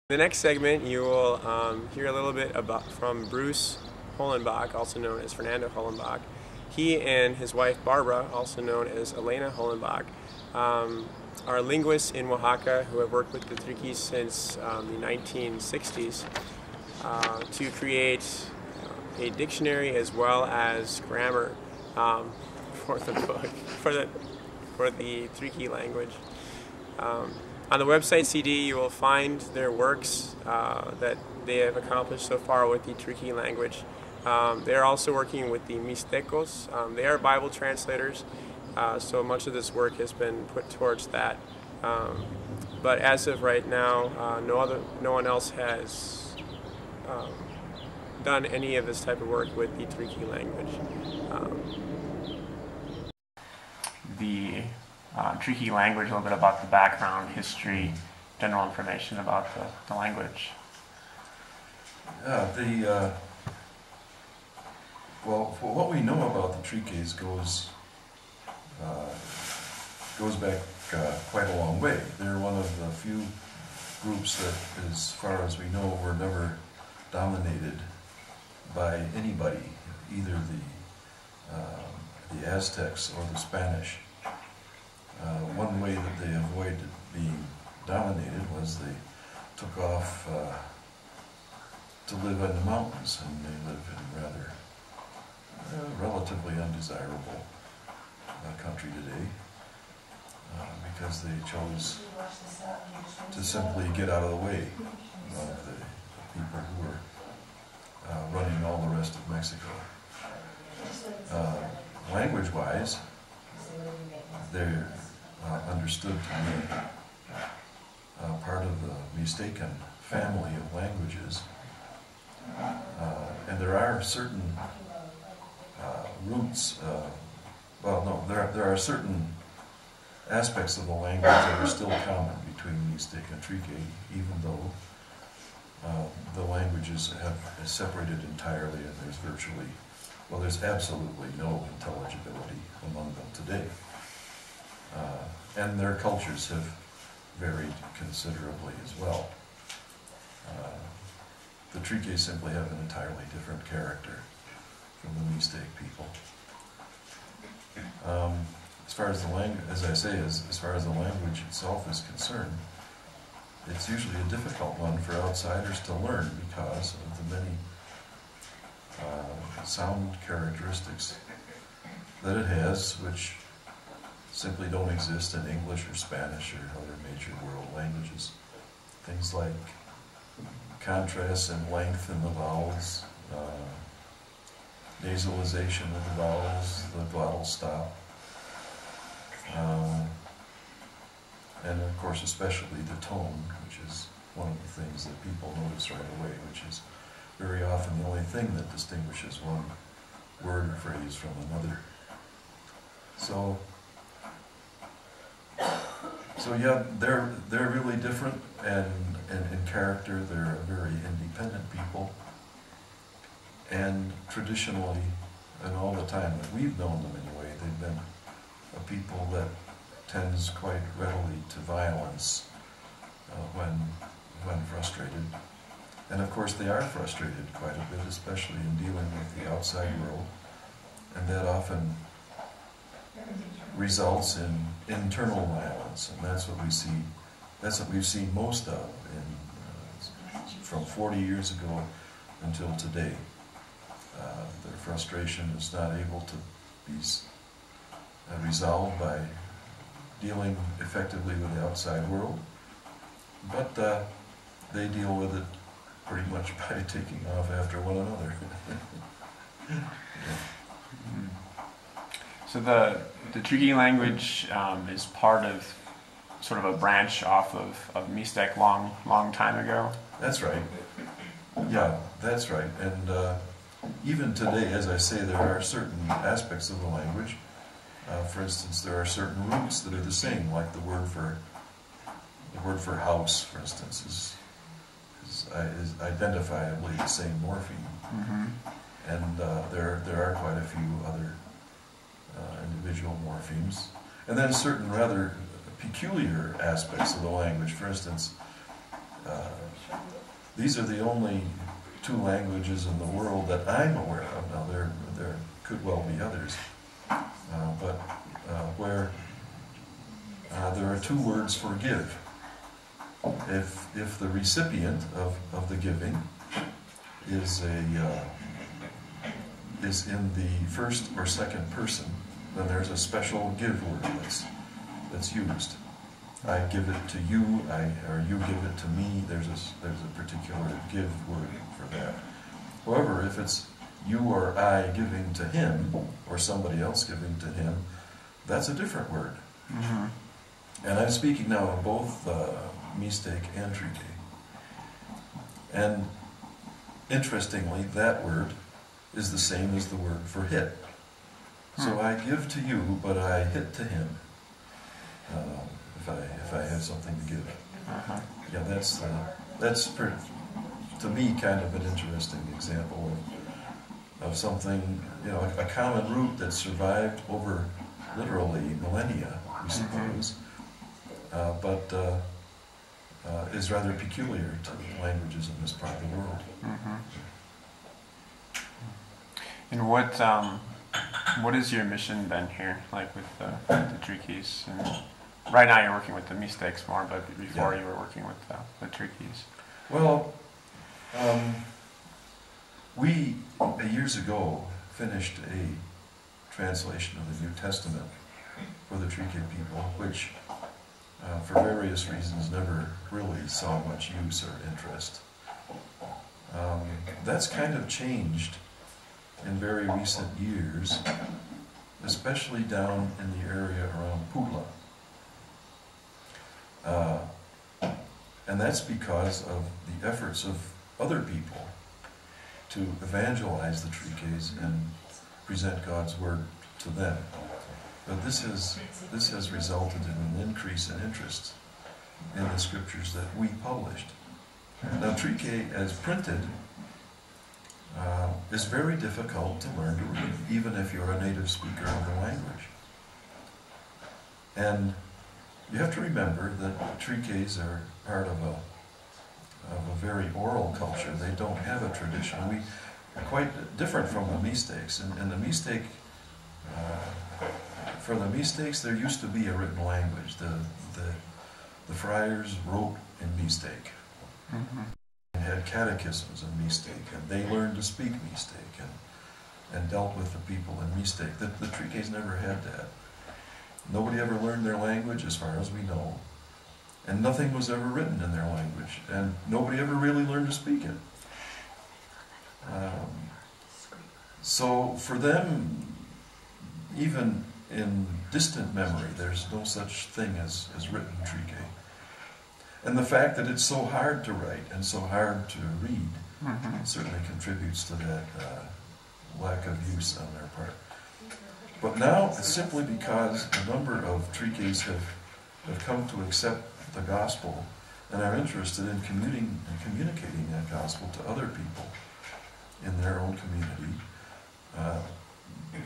In the next segment, you will hear a little bit from Bruce Hollenbach, also known as Fernando Hollenbach. He and his wife Barbara, also known as Elena Hollenbach, are linguists in Oaxaca who have worked with the Triqui since the 1960s to create a dictionary as well as grammar for the book, for the Triqui language. On the website CD, you will find their works that they have accomplished so far with the Triqui language. They are also working with the Mixtecos. They are Bible translators, so much of this work has been put towards that. But as of right now, no one else has done any of this type of work with the Triqui language. The Triqui language, a little bit about the background, history, general information about the language. Yeah, well, what we know about the Triquis goes back quite a long way. They're one of the few groups that, as far as we know, were never dominated by anybody, either the Aztecs or the Spanish. One way that they avoided being dominated was they took off to live in the mountains, and they live in rather relatively undesirable country today because they chose to simply get out of the way of the people who were running all the rest of Mexico. Language-wise, they're understood to be part of the Mixtecan family of languages, and there are certain roots. There are certain aspects of the language that are still common between Mixtec and Triqui, even though the languages have separated entirely, and there's absolutely no intelligibility among them today. And their cultures have varied considerably as well. The Triquis simply have an entirely different character from the Mixtec people. As far as the language, as I say, as far as the language itself is concerned, it's usually a difficult one for outsiders to learn because of the many sound characteristics that it has, which simply don't exist in English or Spanish or other major world languages. Things like contrasts in length in the vowels, nasalization of the vowels, the glottal stop, and of course especially the tone, which is one of the things that people notice right away, which is very often the only thing that distinguishes one word or phrase from another. So yeah, they're really different, and in character they're a very independent people, and traditionally, and all the time that we've known them anyway, they've been a people that tends quite readily to violence when frustrated. And of course they are frustrated quite a bit, especially in dealing with the outside world, and that often results in internal violence, and that's what we see. That's what we've seen most of from 40 years ago until today. Their frustration is not able to be resolved by dealing effectively with the outside world, but they deal with it pretty much by taking off after one another. So the Triqui language is part of sort of a branch off of Mixtec long time ago? That's right. Yeah, that's right. And even today, as I say, there are certain aspects of the language. For instance, there are certain roots that are the same, like the word for house, for instance, is identifiably the same morpheme. Mm-hmm. And there are quite a few other individual morphemes. And then certain rather peculiar aspects of the language. For instance, These are the only two languages in the world that I'm aware of. Now, there could well be others, but where there are two words for give. If the recipient of the giving is in the first or second person, then there's a special give word that's used. I give it to you, or you give it to me. There's a particular give word for that. However, if it's you or I giving to him, or somebody else giving to him, that's a different word. Mm-hmm. And I'm speaking now of both Mistake and Triqui. And interestingly, that word is the same as the word for hit. So I give to you, but I hit to him. If I have something to give. Yeah, that's to me kind of an interesting example of something, a common root that survived over literally millennia, we suppose, but is rather peculiar to languages in this part of the world. And what is your mission then here, like with the Triquis? And right now you're working with the Mistakes more, but before you were working with the Triquis. Well, we years ago finished a translation of the New Testament for the Triqui people, which for various reasons never really saw much use or interest. That's kind of changed in very recent years, especially down in the area around Pula. And that's because of the efforts of other people to evangelize the Triquis and present God's Word to them. But this has resulted in an increase in interest in the scriptures that we published. Now, Triqui, as printed, is very difficult to learn to read, even if you're a native speaker of the language. And you have to remember that Triquis are part of a very oral culture. They don't have a tradition. We are quite different from the Mistakes. And the Mistake, for the Mistakes, there used to be a written language. The friars wrote in Mistake. And had catechisms in Mistake, and they learned to speak Mistake and dealt with the people in Mistake. The Triquis never had that. Nobody ever learned their language, as far as we know, and nothing was ever written in their language, and nobody ever really learned to speak it. So for them, even in distant memory, there's no such thing as written Triqui. And the fact that it's so hard to write and so hard to read certainly contributes to that lack of use on their part. But now it's simply because a number of Triquis have come to accept the gospel and are interested in communicating that gospel to other people in their own community.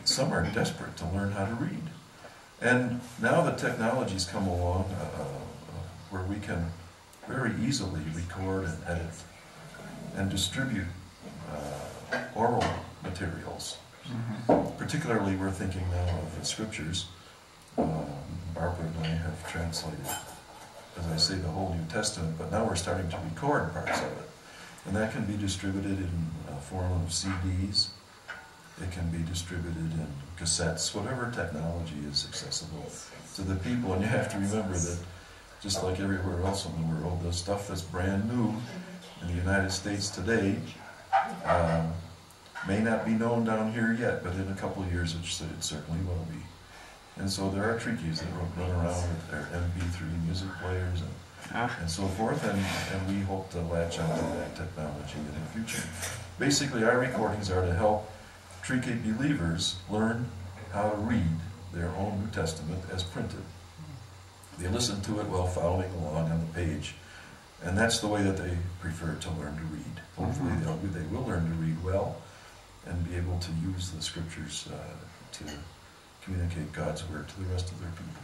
Some are desperate to learn how to read. And now the technology's come along where we can very easily record and edit and distribute oral materials. Particularly, we're thinking now of the scriptures. Barbara and I have translated, as I say, the whole New Testament, but now we're starting to record parts of it. And that can be distributed in a form of CDs. It can be distributed in cassettes, whatever technology is accessible to the people. And you have to remember that, just like everywhere else in the world, the stuff that's brand new in the United States today may not be known down here yet, but in a couple of years it certainly will be. And so there are Triquis that run around with their MP3 music players and so forth, and we hope to latch onto that technology in the future. Basically, our recordings are to help Triqui believers learn how to read their own New Testament as printed. They listen to it while following along on the page, and that's the way that they prefer to learn to read. Hopefully they will learn to read well and be able to use the scriptures to communicate God's word to the rest of their people.